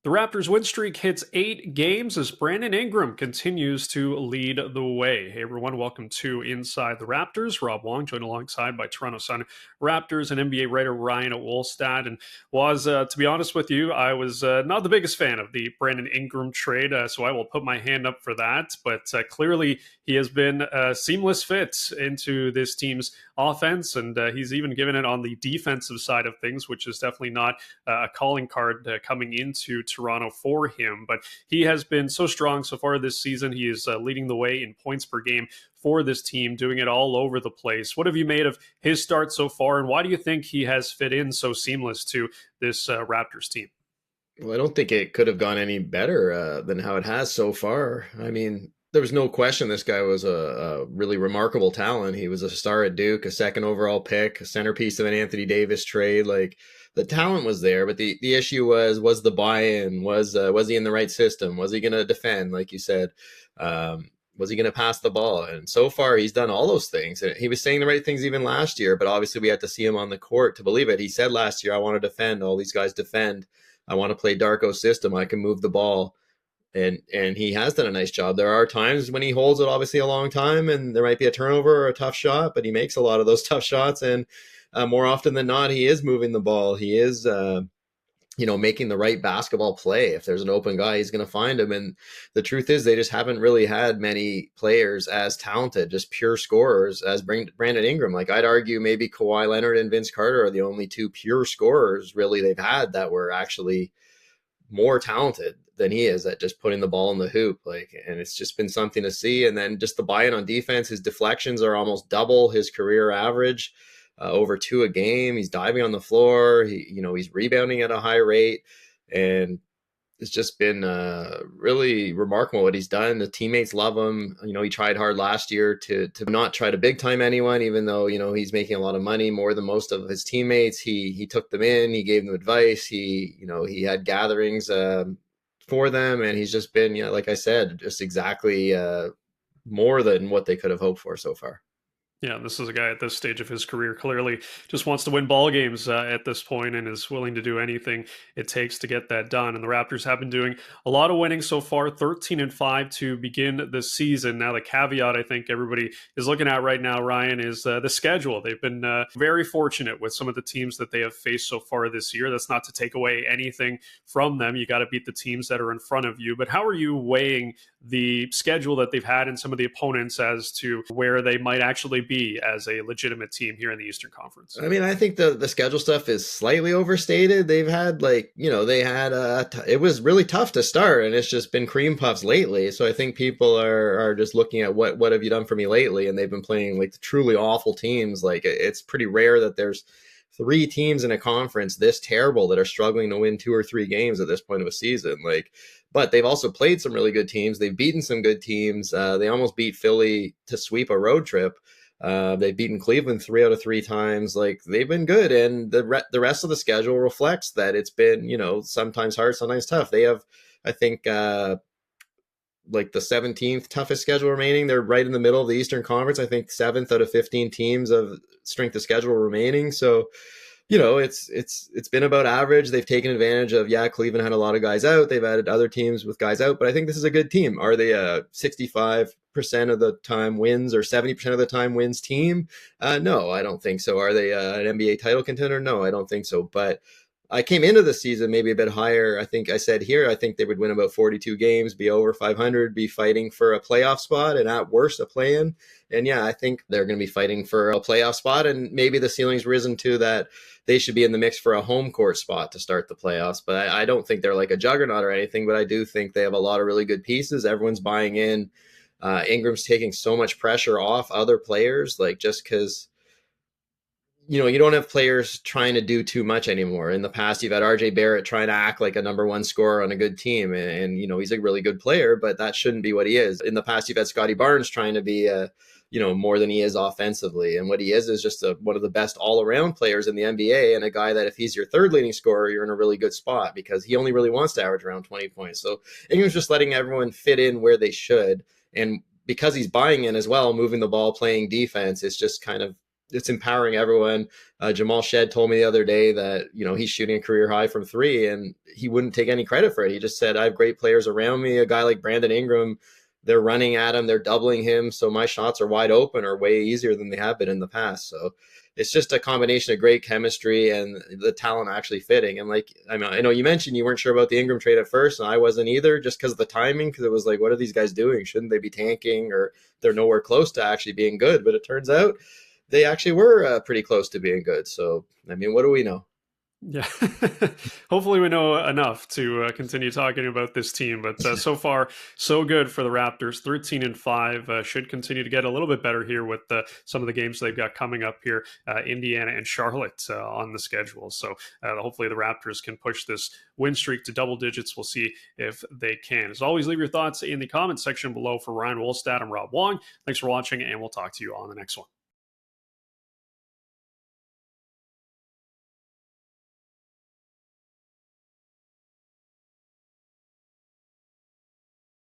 The Raptors' win streak hits 8 games as Brandon Ingram continues to lead the way. Hey everyone, welcome to Inside The Raptors. Rob Wong, joined alongside by Toronto Sun Raptors and NBA writer Ryan Wolstat. And to be honest with you, I was not the biggest fan of the Brandon Ingram trade, so I will put my hand up for that. But clearly, he has been a seamless fit into this team's offense, and he's even given it on the defensive side of things, which is definitely not a calling card coming into Toronto for him. But he has been so strong so far this season. He is leading the way in points per game for this team, doing it all over the place. What have you made of his start so far, and why do you think he has fit in so seamless to this Raptors team? Well, I don't think it could have gone any better than how it has so far. I mean, there was no question this guy was a really remarkable talent. He was a star at Duke, a second overall pick, a centerpiece of an Anthony Davis trade. Like the talent was there, but the issue was the buy-in. Was he in the right system? Was he going to defend, like you said? Was he going to pass the ball? And so far, he's done all those things. He was saying the right things even last year, but obviously we had to see him on the court to believe it. He said last year, "I want to defend. All these guys defend. I want to play Darko system. I can move the ball." And he has done a nice job. There are times when he holds it obviously a long time and there might be a turnover or a tough shot, but he makes a lot of those tough shots. And more often than not, he is moving the ball. He is, making the right basketball play. If there's an open guy, he's going to find him. And the truth is they just haven't really had many players as talented, just pure scorers as Brandon Ingram. Like I'd argue maybe Kawhi Leonard and Vince Carter are the only two pure scorers really they've had that were actually more talented than he is at just putting the ball in the hoop. And it's just been something to see. And then just the buy-in on defense, his deflections are almost double his career average, over 2 a game. He's diving on the floor. He's rebounding at a high rate, and it's just been really remarkable what he's done. The teammates love him. He tried hard last year to not try to big time anyone, even though, he's making a lot of money, more than most of his teammates. He took them in, he gave them advice. He had gatherings for them, and he's just been, like I said, just exactly more than what they could have hoped for so far. Yeah, this is a guy at this stage of his career clearly just wants to win ball games at this point and is willing to do anything it takes to get that done. And the Raptors have been doing a lot of winning so far, 13-5 to begin the season. Now, the caveat I think everybody is looking at right now, Ryan, is the schedule. They've been very fortunate with some of the teams that they have faced so far this year. That's not to take away anything from them. You got to beat the teams that are in front of you. But how are you weighing the schedule that they've had and some of the opponents as to where they might actually be as a legitimate team here in the Eastern Conference? I mean, I think the schedule stuff is slightly overstated. They've had it was really tough to start, and it's just been cream puffs lately. So I think people are just looking at what have you done for me lately, and they've been playing like truly awful teams. Like it's pretty rare that there's 3 teams in a conference this terrible that are struggling to win 2 or 3 games at this point of a season. But they've also played some really good teams. They've beaten some good teams. They almost beat Philly to sweep a road trip. They've beaten Cleveland 3 out of 3 times. Like they've been good, and the rest of the schedule reflects that it's been sometimes hard, sometimes tough. They have, I think, like the 17th toughest schedule remaining. They're right in the middle of the Eastern Conference. I think 7th out of 15 teams of strength of schedule remaining. So it's been about average. They've taken advantage of, Cleveland had a lot of guys out. They've added other teams with guys out, but I think this is a good team. Are they a 65% of the time wins or 70% of the time wins team? No, I don't think so. Are they an NBA title contender? No, I don't think so. But I came into the season maybe a bit higher. I think I said here, I think they would win about 42 games, be over 500, be fighting for a playoff spot, and at worst a play-in. And I think they're going to be fighting for a playoff spot, and maybe the ceiling's risen to that they should be in the mix for a home court spot to start the playoffs. But I don't think they're like a juggernaut or anything, but I do think they have a lot of really good pieces. Everyone's buying in. Ingram's taking so much pressure off other players, like just because you don't have players trying to do too much anymore. In the past, you've had RJ Barrett trying to act like a number 1 scorer on a good team. And he's a really good player, but that shouldn't be what he is. In the past, you've had Scotty Barnes trying to be, more than he is offensively. And what he is just one of the best all around players in the NBA. And a guy that if he's your 3rd leading scorer, you're in a really good spot because he only really wants to average around 20 points. So Ingram's just letting everyone fit in where they should. And because he's buying in as well, moving the ball, playing defense, it's just kind of it's empowering everyone. Jamal Shed told me the other day that, he's shooting a career high from three, and he wouldn't take any credit for it. He just said, I have great players around me. A guy like Brandon Ingram, they're running at him, they're doubling him, so my shots are wide open or way easier than they have been in the past. So it's just a combination of great chemistry and the talent actually fitting. And like, I know you mentioned you weren't sure about the Ingram trade at first, and I wasn't either, just because of the timing, because it was like, what are these guys doing? Shouldn't they be tanking, or they're nowhere close to actually being good? But it turns out they actually were pretty close to being good. So, what do we know? Yeah, hopefully we know enough to continue talking about this team. But so far, so good for the Raptors. 13-5 should continue to get a little bit better here with some of the games they've got coming up here. Indiana and Charlotte on the schedule. So hopefully the Raptors can push this win streak to double digits. We'll see if they can. As always, leave your thoughts in the comments section below. For Ryan Wolstat, I'm Rob Wong. Thanks for watching, and we'll talk to you on the next one.